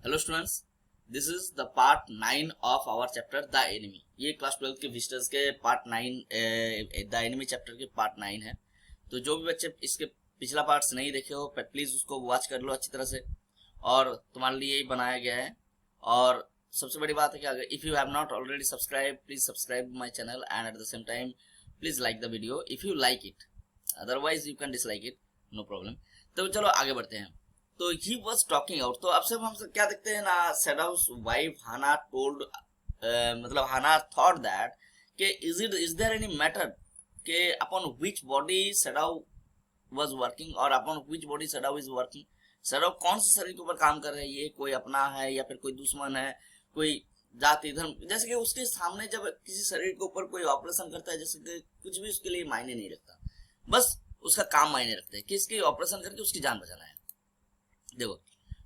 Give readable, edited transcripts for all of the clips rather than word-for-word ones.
Hello students, this is the part 9 of our chapter the enemy. ये class 12 के visitors के part 9 the enemy chapter के part 9 है। तो जो भी बच्चे इसके पिछला पार्ट्स नहीं देखे हो प्लीज उसको वॉच कर लो अच्छी तरह से, और तुम्हारे लिए ही बनाया गया है। और सबसे बड़ी बात है कि अगर if you have not already subscribe, please subscribe my channel and at the same time please like the video if you like it, otherwise you can dislike it, no problem. तो चलो आगे बढ़ते हैं। तो ही वॉज टॉकिंग आउट, तो अब से हम क्या देखते हैं ना, सैडाउस वाइफ हाना टोल्ड, मतलब हाना थॉट दैट कि इज देयर एनी मैटर के upon which body Sadao was working और upon which body Sadao is working. Sadao कौन से शरीर के ऊपर काम कर रहा है, ये कोई अपना है या फिर कोई दुश्मन है, कोई जाति धर्म। जैसे कि उसके सामने जब किसी शरीर के ऊपर कोई ऑपरेशन करता है, जैसे कि कुछ भी उसके लिए मायने नहीं रखता, बस उसका काम मायने रखता है कि इसकी ऑपरेशन करके उसकी जान बचाना है। देखो,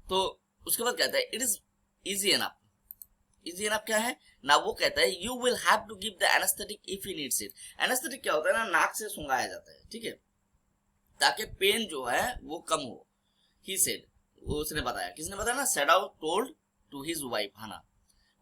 तो उसके बाद कहता है it is easy enough. Easy enough क्या है ना, वो कहता है you will have to give the anaesthetic if he needs it. Anaesthetic क्या होता है ना, नाक से सुंघाया जाता है, ठीक है, ताकि पेन जो है वो कम हो। ही सेड, उसने बताया, किसने बताया ना, सैडाउ टोल्ड टू हिज वाइफ हाना।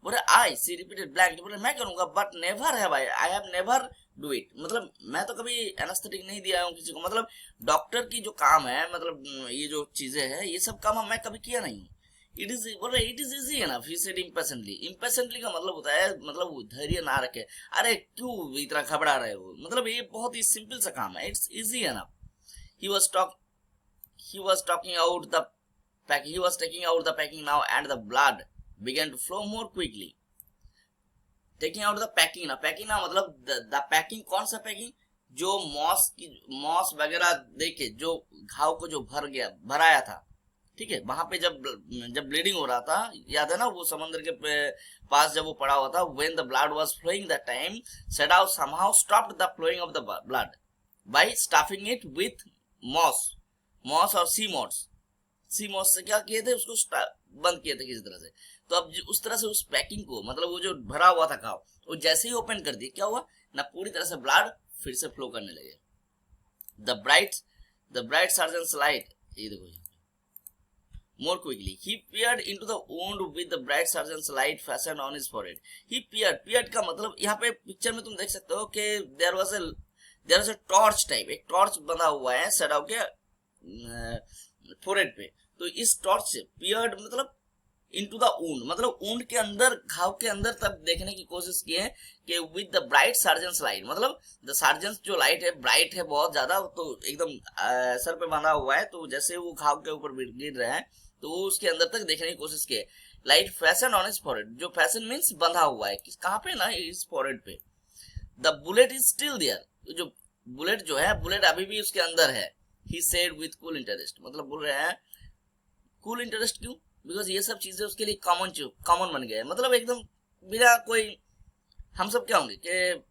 बोले आई सी रिपीटेड ब्लैंक, बोले मैं करूंगा but never have I have never do it. मतलब मैं तो कभी एनेस्थेटिक नहीं दिया हूँ किसी को, मतलब डॉक्टर की जो काम है, मतलब ये जो चीजें हैं ये सब काम मैं कभी किया नहीं। इट इज, बोल रहे it is easy enough, he said impatiently. Impatiently का मतलब होता है, मतलब धैर्य ना रखे, अरे क्यों इतना घबरा रहे हो, मतलब ये बहुत ही सिंपल सा काम है, it's easy enough. he was talk he was talking out the he was taking out the packing now and the blood began to flow more quickly. Taking out the packing ना, packing ना मतलब the packing, कौन सा packing, जो moss वगैरह देके जो घाव को जो भराया था, ठीक है, वहां पे जब ब्लीडिंग हो रहा था, याद है ना, वो समंदर के पास जब वो पड़ा हुआ था, when the blood was flowing that time Sadao somehow stopped the flowing of the blood by stuffing it with moss और सी मॉस से क्या किए थे, उसको बंद किए थे किसी तरह से। तो अब उस तरह से उस पैकिंग को, मतलब वो जो भरा हुआ था घाव, वो जैसे ही ओपन कर दिया, क्या हुआ ना, पूरी तरह से ब्लड फिर से फ्लो करने लगे। द ब्राइट सर्जन्स लाइट, ये देखो, more quickly he peered into the wound with the bright surgeon's light fastened on his forehead. He peered का मतलब यहाँ पे पिक्चर में तुम देख सकते हो कि there was a torch type, एक टॉर्च बंधा हुआ है सैडाउ के फोरहेड पे। तो इस टॉर्च से peered मतलब into the wound, मतलब wound के अंदर, घाव के अंदर तब देखने की कोशिश की है कि with the bright surgeon's light, मतलब the surgeon's जो लाइट है ब्राइट है बहुत ज्यादा, तो एकदम सर पे बंधा हुआ है, तो जैसे वो घाव के ऊपर गिर रहा है तो वो उसके अंदर तक देखने की कोशिश की है। Light fashion on his forehead, जो फैशन मींस बंधा हुआ है, कहाँ पे ना, इस फॉरहेड पे। The bullet is still there, जो बुलेट जो है, बुलेट अभी भी उसके अंदर है। He said with cool interest, मतलब बोल रहे हैं कूल इंटरेस्ट, क्यों, बिकॉज ये सब चीजें उसके लिए कॉमन बन गए, मतलब एकदम बिना कोई, हम सब क्या होंगे कि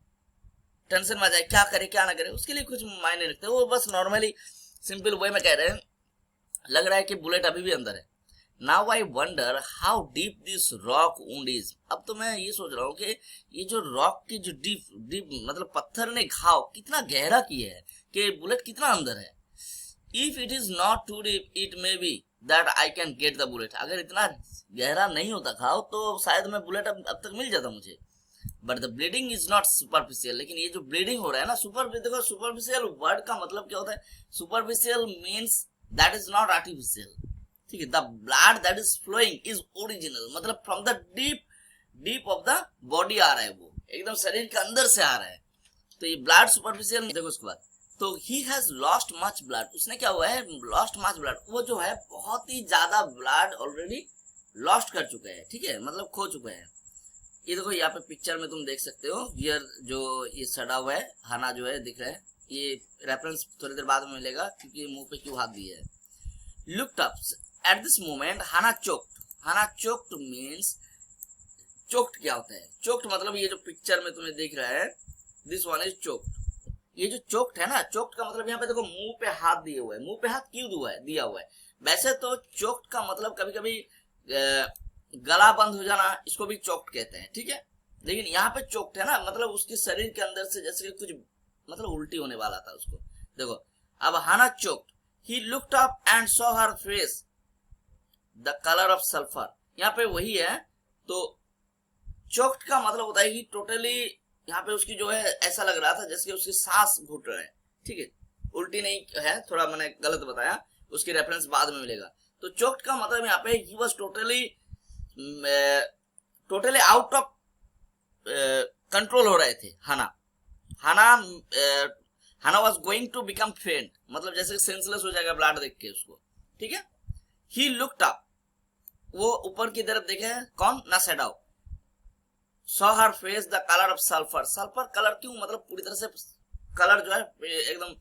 टेंशन में आ जाए, क्या करे क्या ना करे, उसके लिए कुछ मायने रखते, वो बस नॉर्मली सिंपल वे में कह रहे हैं, लग रहा है कि बुलेट अभी भी अंदर है। Now I wonder how deep this rock wound is. अब तो मैं ये सोच रहा हूँ कि ये जो रॉक की जो डीप मतलब पत्थर ने घाव कितना गहरा किया है, कि बुलेट कितना अंदर है। If it is not too deep it may be that I can get the bullet. अगर इतना गहरा नहीं होता घाव तो शायद मैं बुलेट अब तक मिल जाता मुझे। But the bleeding is not superficial, लेकिन ये जो ब्लीडिंग हो रहा है ना, देखो सुपरफिशियल वर्ड का मतलब क्या होता है, superficial means that is not artificial, ठीक है। the blood that is flowing is original, मतलब from the deep of the body आ रहा है, वो एकदम शरीर के अंदर से आ रहा है, तो ये ब्लड सुपरफिशियल। देखो उसके बाद, तो he has lost much blood, उसने क्या हुआ है, lost much blood, वो जो है बहुत ही ज्यादा ब्लड ऑलरेडी लॉस्ट कर चुके हैं, ठीक है, मतलब खो चुके हैं। ये देखो यहाँ पे पिक्चर में तुम देख सकते हो, हियर जो ये सड़ा हुआ है हाना जो है दिख रहा है, ये रेफरेंस थोड़ी देर बाद में मिलेगा क्योंकि मुंह पे क्यों हाथ दिया है। Looked up at this moment Hana choked means, choked क्या होता है, चोक्ड मतलब ये जो पिक्चर में तुम्हें दिख रहा है, दिस वन इज चोक्ड। ये जो चोक्ड है ना, चोक्ड का मतलब यहाँ पे देखो मुंह पे हाथ दिए हुए है, मुंह पे हाथ क्यों दिया हुआ है। वैसे तो चोक्ड का मतलब कभी कभी गला बंद हो जाना, इसको भी चोक्ड कहते हैं, ठीक है, लेकिन यहाँ पे चोक्ड है ना, मतलब उसके शरीर के अंदर से जैसे कुछ मतलब उल्टी होने वाला था उसको। देखो अब Hana choked, he looked up and saw her face the colour of sulphur, यहाँ पे वही है। तो चोक्ड का मतलब होता है कि टोटली यहाँ पे उसकी जो है ऐसा लग रहा था जैसे कि उसकी सांस घुट रहा है, ठीक है, उल्टी नहीं है, थोड़ा मैंने गलत बताया, उसकी रेफरेंस बाद में मिलेगा। तो चोक्ड का मतलब यहाँ पे he was totally out of control हो रहे थे हाना वॉज गोइंग टू बिकम फेंट, मतलब जैसे सेंसलेस हो जाएगा ब्लड देख के उसको, ठीक है। ही लुक्ड अप, वो ऊपर की तरफ देखे, कौन, ना Sadao, saw her face the colour of sulphur, sulphur colour क्यों, मतलब पूरी तरह से कलर जो है एकदम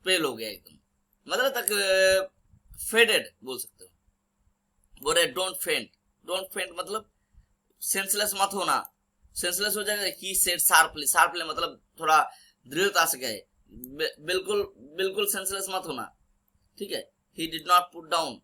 पेल हो गया एकदम, मतलब तक फेडेड बोल सकते हो। बोले डोंट फेंट मतलब सेंसलेस मत होना, सेंसलेस हो जाएगा। ही सेड शार्पली मतलब थोड़ा दृढ़ता से गए, बिल्कुल सेंसलेस मत होना, ठीक है। ही did not put down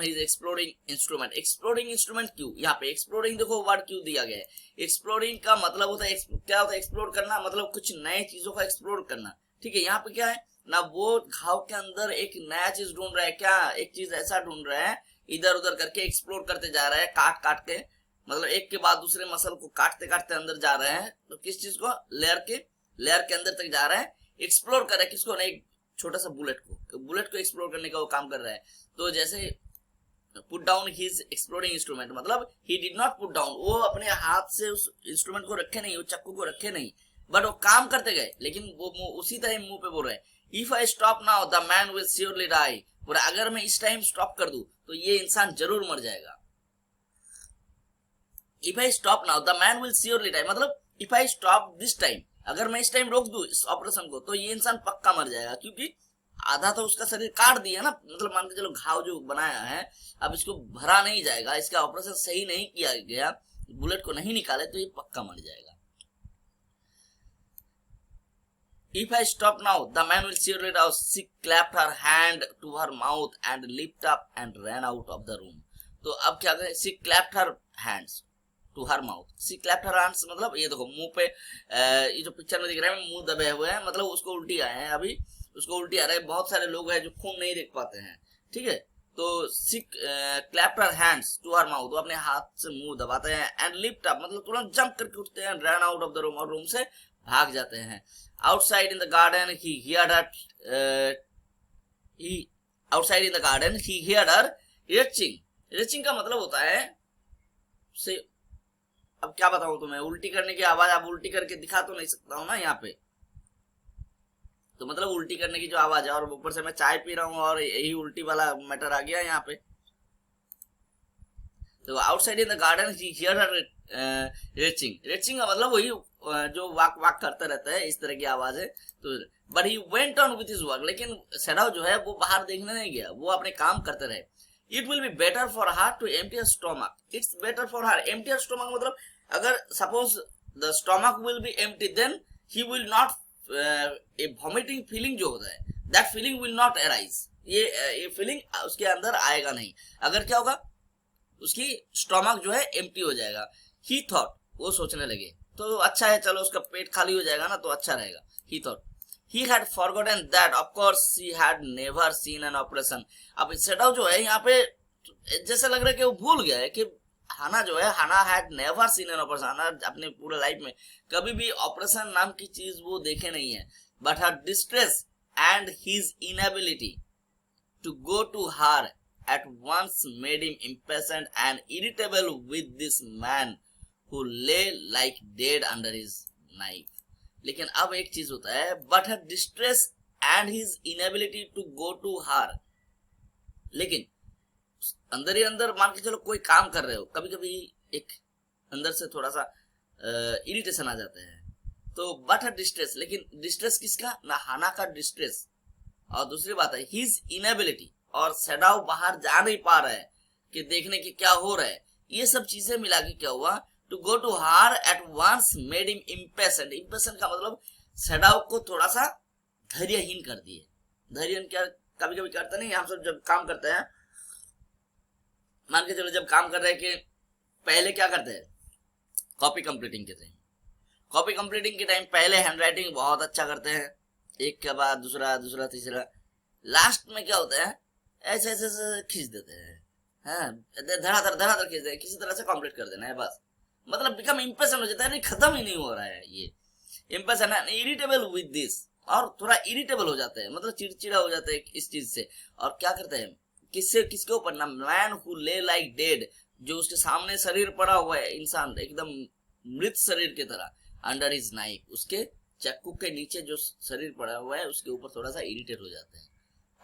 his exploring instrument क्यों, यहाँ पे एक्सप्लोरिंग देखो वर्ड क्यों दिया गया है। एक्सप्लोरिंग का मतलब होता है क्या होता है, एक्सप्लोर करना, मतलब कुछ नए चीजों का एक्सप्लोर करना, ठीक है। यहाँ पे क्या है ना, वो घाव के अंदर एक नया चीज ढूंढ रहा है, क्या एक चीज ऐसा ढूंढ रहा है, इधर उधर करके एक्सप्लोर करते जा रहा है, काट के, मतलब एक के बाद दूसरे मसल को काटते अंदर जा रहे हैं। तो किस चीज को, लेयर के अंदर तक जा रहा है, एक्सप्लोर कर रहा है, किसको, नहीं, छोटा सा बुलेट को एक्सप्लोर करने का वो काम कर रहा है। तो जैसे put down his exploring instrument, मतलब he did not put down, वो अपने हाथ से उस इंस्ट्रूमेंट को रखे नहीं, वो चक्कू को रखे नहीं, बट वो काम करते गए, लेकिन वो उसी तरह मुंह पे बोल रहे हैं, if I stop now the man will surely die, और अगर मैं इस टाइम स्टॉप कर दूं तो ये इंसान जरूर मर जाएगा। If I stop now the man will surely die, मतलब if I stop this time, अगर मैं इस टाइम रोक दूं इस ऑपरेशन को तो ये इंसान पक्का मर जाएगा, क्योंकि आधा तो उसका शरीर काट दिया ना, मतलब मान के चलो घाव जो बनाया है अब इसको भरा नहीं जाएगा, इसका ऑपरेशन सही नहीं किया गया, बुलेट को नहीं निकाले तो ये पक्का मर जाएगा। If I stop now, the man will surely die. She clapped her hand to her mouth and leaped up and ran out of the room. तो अब क्या करें, she clapped her hands to her mouth. She clapped her hands मतलब ये देखो मुंह पे ये जो पिक्चर में दिख रहा है मुंह दबे हुए हैं, मतलब उसको उल्टी आए हैं, अभी उसको उल्टी आ रहा है। बहुत सारे लोग हैं जो खून नहीं देख पाते हैं, ठीक है। तो she clapped her hands to her mouth, वो अपने हाथ से मुंह दबाते हैं, and leaped up मतलब तुरंत जंप करके उठते हैं, ran out of the room, और रूम से भाग जाते हैं। Outside in the garden he heard her outside in the garden he heard her retching का मतलब होता है से, अब क्या बताऊं तुम्हें, उल्टी करने की आवाज। अब उल्टी करके दिखा तो नहीं सकता हूं ना यहाँ पे, तो मतलब उल्टी करने की जो आवाज है, और ऊपर से मैं चाय पी रहा हूँ और यही उल्टी वाला मैटर आ गया यहाँ पे। तो outside in the garden he here her reaching का मतलब वही जो वाक करता रहता है, इस तरह की आवाज है। तो but he went on with his work, लेकिन सैडाओ जो है वो बाहर देखने नहीं गया, वो अपने काम करते रहे। It will be better for her to empty her stomach, it's better for her empty her stomach मतलब अगर suppose the stomach will be empty then he will not, a vomiting feeling जो होता है that feeling will not arise, ये feeling उसके अंदर आएगा नहीं। अगर क्या होगा, उसकी स्टोमक जो है एम्प्टी हो जाएगा। ही थॉट, वो सोचने लगे तो अच्छा है, चलो उसका पेट खाली हो जाएगा ना तो अच्छा रहेगा। ही thought he had forgotten that of course she had never seen an operation। अब सैडाओ जो है यहाँ पे जैसे लग रहा है कि वो भूल गया है कि हाना जो है, हाना had never seen an operation, हाना अपने पूरे लाइफ में कभी भी ऑपरेशन नाम की चीज वो देखे नहीं है। but her distress and his inability to go to her at once made him impatient and irritable with this man who lay like dead under his knife। लेकिन अब एक चीज होता है, but her distress and his inability to go to her, लेकिन अंदर ही अंदर मान के चलो कोई काम कर रहे हो, कभी कभी एक अंदर से थोड़ा सा इरिटेशन आ जाता है, तो बट हर डिस्ट्रेस, लेकिन डिस्ट्रेस किसका, ना हाना का डिस्ट्रेस, और दूसरी बात है हिज इनएबिलिटी, और सैडाओ बाहर जा नहीं पा रहा है कि देखने की क्या हो रहा है। ये सब चीजें मिला के क्या हुआ, to go to her at once made him impatient. Impatient का मतलब सैडाओ को थोड़ा सा धैर्यहीन कर दिए। धैर्यहीन क्या कभी कभी करते नहीं, हम सब जब काम करते हैं, मान के चलो जब काम कर रहे हैं कि पहले क्या करते हैं, कॉपी कंप्लीटिंग के टाइम, कॉपी कंप्लीटिंग के टाइम पहले हैंड राइटिंग बहुत अच्छा करते हैं, एक के बाद दूसरा तीसरा, लास्ट में क्या होता है ऐसे ऐसे खींच देते हैं, है, धड़ाधड़ खींच दे, किसी तरह से कंप्लीट कर देना है बस। मतलब बिकम इम्प्रेशन हो जाता है, नहीं खत्म ही नहीं हो रहा है ये इम्प्रेशन है, इरिटेबल विद दिस, और थोड़ा इरिटेबल हो जाता है, मतलब चिड़चिड़ा हो जाता है इस चीज से। और क्या करते हैं, किससे, किसके ऊपर ना, मैन हु ले लाइक डेड, जो उसके सामने शरीर पड़ा हुआ है, इंसान एकदम मृत शरीर की तरह, अंडर हिज नाइफ, उसके चाकू के नीचे जो शरीर पड़ा हुआ है उसके ऊपर थोड़ा सा इरिटेट हो जाते हैं।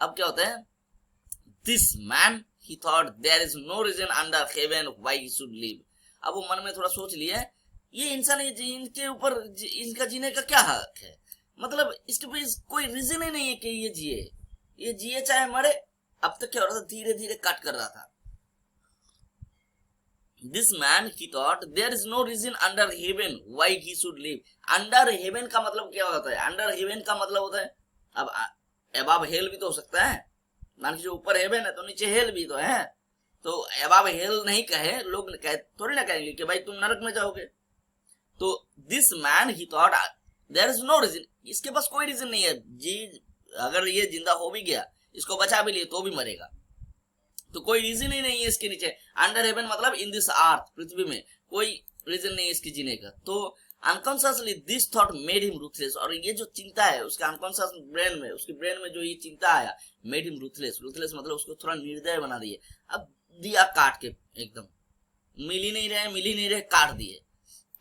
अब क्या होता है, this man he thought there is no reason under heaven why he should live. अब वो मन में थोड़ा सोच लिया, ये इंसान इनके ऊपर इनका जीने का क्या हक है, मतलब इसके पास कोई रीजन ही नहीं है कि ये जिए चाहे मरे। अब तक क्या हो रहा था, धीरे धीरे काट कर रहा था। This man he thought there is no reason under heaven why he should live. Under heaven का मतलब क्या होता है, अंडर हेवन का मतलब होता है, अब अबव हेल भी तो हो सकता है, मान लीजिए ऊपर हेवन है तो नीचे हेल भी तो है, तो अबव हेल नहीं कहे लोग, थोड़ी ना कहेंगे कि भाई तुम नरक में जाओगे। तो this man he thought there is no reason, इसके पास कोई रीजन नहीं है जी, अगर ये जिंदा हो भी गया, इसको बचा भी लिए तो भी मरेगा, तो कोई रीजन ही नहीं है इसके नीचे। अंडर हेवन मतलब इन दिस अर्थ, पृथ्वी में कोई रीजन नहीं है इसकी जीने का। तो unconsciously this thought made him ruthless, और ये जो चिंता है उसके अनकॉन्शियस ब्रेन में, उसके ब्रेन में जो ये चिंता आया, मेड हिम रूथलेस, रूथलेस मतलब उसको थोड़ा निर्दय बना दिए। अब दिया काट के एकदम, मिल ही नहीं रहे, काट दिए।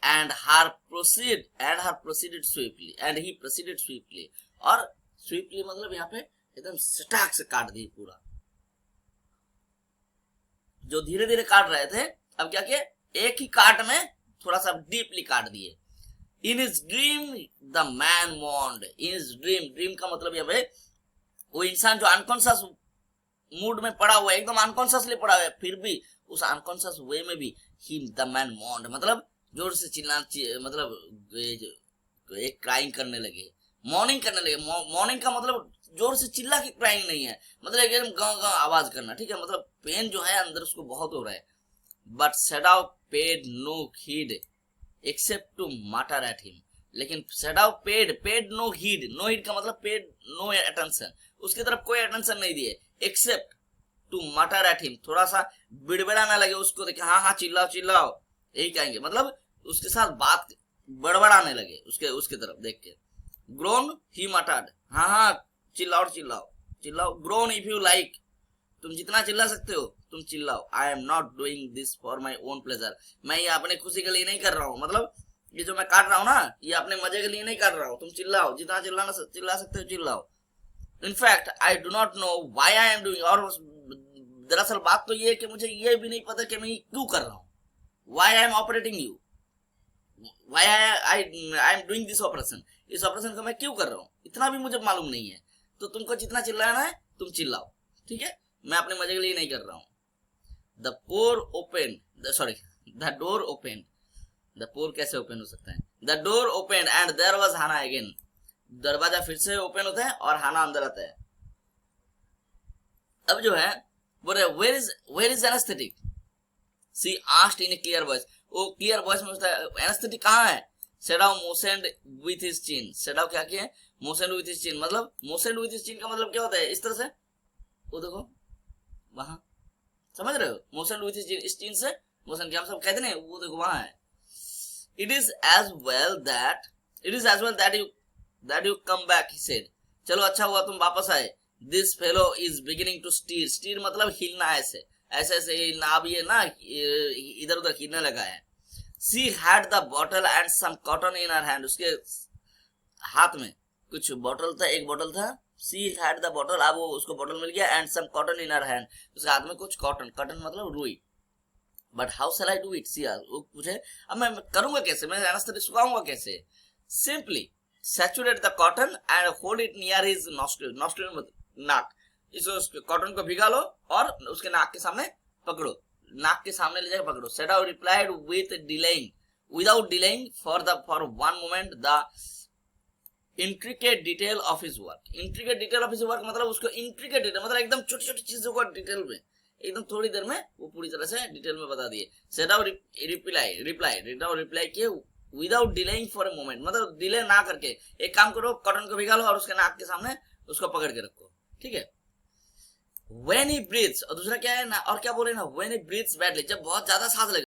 and her proceeded swiftly, and he proceeded swiftly, और swiftly मतलब यहाँ पे एकदम सटाक से काट दी पूरा, जो धीरे धीरे काट रहे थे अब क्या किए, एक ही काट में थोड़ा सा डीपली काट दिए। In his dream the man mourned, in his dream, dream का मतलब यहाँ पे वो इंसान जो अनकॉन्शियस मूड में पड़ा हुआ है, एकदम अनकॉन्शियसली पड़ा हुआ है, फिर भी उस अनकॉन्शियस वे में भी ही द मैन mourned मतलब जोर से चिल्लाना, मतलब एक क्राइंग करने लगे, मॉर्निंग करने लगे। मॉर्निंग का मतलब जोर से चिल्ला के क्राइंग नहीं है, मतलब एकदम गाँव गाँव आवाज करना, ठीक है, मतलब पेन जो है अंदर उसको बहुत हो रहा है। But Shadow paid no heed except to mutter at him, लेकिन Shadow paid no heed, no heed का मतलब paid no attention, उसकी तरफ कोई अटेंशन नहीं दिए, एक्सेप्ट टू मटर एट हिम, थोड़ा सा बिड़बिड़ाने लगे उसको देखे, हाँ चिल्लाओ चिल्लाओ, यही कहेंगे, मतलब उसके साथ बात बड़बड़ाने लगे उसके तरफ देख के। ग्रोन ही मटर्ड, हाँ चिल्लाओ चिल्लाओ चिल्लाओ, ग्रोन इफ यू लाइक, तुम जितना चिल्ला सकते हो तुम चिल्लाओ, I am not doing this for my own pleasure, मैं ये अपने खुशी के लिए नहीं कर रहा हूँ, मतलब ये जो मैं काट रहा हूँ ना, ये अपने मजे के लिए नहीं कर रहा हूँ, तुम चिल्लाओ, जितना चिल्ला सकते हो चिल्लाओ। In fact I do not know why I am doing, और दरअसल बात तो ये है कि मुझे ये भी नहीं पता कि मैं क्यों कर रहा हूँ, why I M operating you, why I am doing this operation, इस ऑपरेशन को मैं क्यों कर रहा हूँ, इतना भी मुझे मालूम नहीं है। तो तुमको जितना चिल्लाना है तुम चिल्लाओ, ठीक है, मैं अपने मजे के लिए नहीं कर रहा हूँ। The door open, the door कैसे ओपन हो सकता है, the door open and there was Hana again, दरवाजा फिर से ओपन होता है और हाना अंदर आता है। अब जो है बोल रहे where is anaesthetic, she asked in a clear voice, वो क्लियर वॉइस में पूछता है एनेस्थेटिक कहाँ है। Shadow motioned with his chin, Shadow क्या किया, motioned with his chin, मतलब motioned with his chin का मतलब क्या होता है, इस तरह से, वो देखो वहां, समझ रहे हो, motioned with his chin, इस chin से मोशन क्या हम सब कहते हैं, वो देखो वहां है। It is as well that you come back, he said, चलो अच्छा हुआ तुम वापस आए। This fellow is beginning to steer मतलब हिलना, ऐसे ऐसे हिलना, अब ये ना इधर उधर हिलने लगा है। She had the bottle and some cotton in her hand, उसके हाथ में कुछ बॉटल था, एक बॉटल था। She had the bottle, अब वो उसको बॉटल मिल गया, and some cotton in her hand, उसके हाथ में कुछ कॉटन मतलब रुई। But how shall I do it? वो पूछे अब मैं करूंगा कैसे, मैं एनेस्थेटिक सुखाऊंगा कैसे। Simply saturate the cotton and hold it near his nostril, मतलब नाक, इस कॉटन को भिगा लो और उसके नाक के सामने पकड़ो, नाक के सामने ले जाकर पकड़ो। Shadow replied without delaying for one moment the intricate detail of his work, मतलब उसको intricate detail मतलब एकदम छोटी छोटी चीजों को डिटेल में, एकदम थोड़ी देर में वो पूरी तरह से डिटेल में बता दिए। Shadow रिप्लाई किए without delaying for a moment, मतलब डिले ना करके, एक काम करो कॉटन को भिगा लो और उसके नाक के सामने उसको पकड़ के रखो, ठीक है। व्हेन ही ब्रीथ्स, और दूसरा क्या है ना, और क्या बोले ना, व्हेन ही ब्रीथ्स बैडली, जब बहुत ज्यादा सांस लगे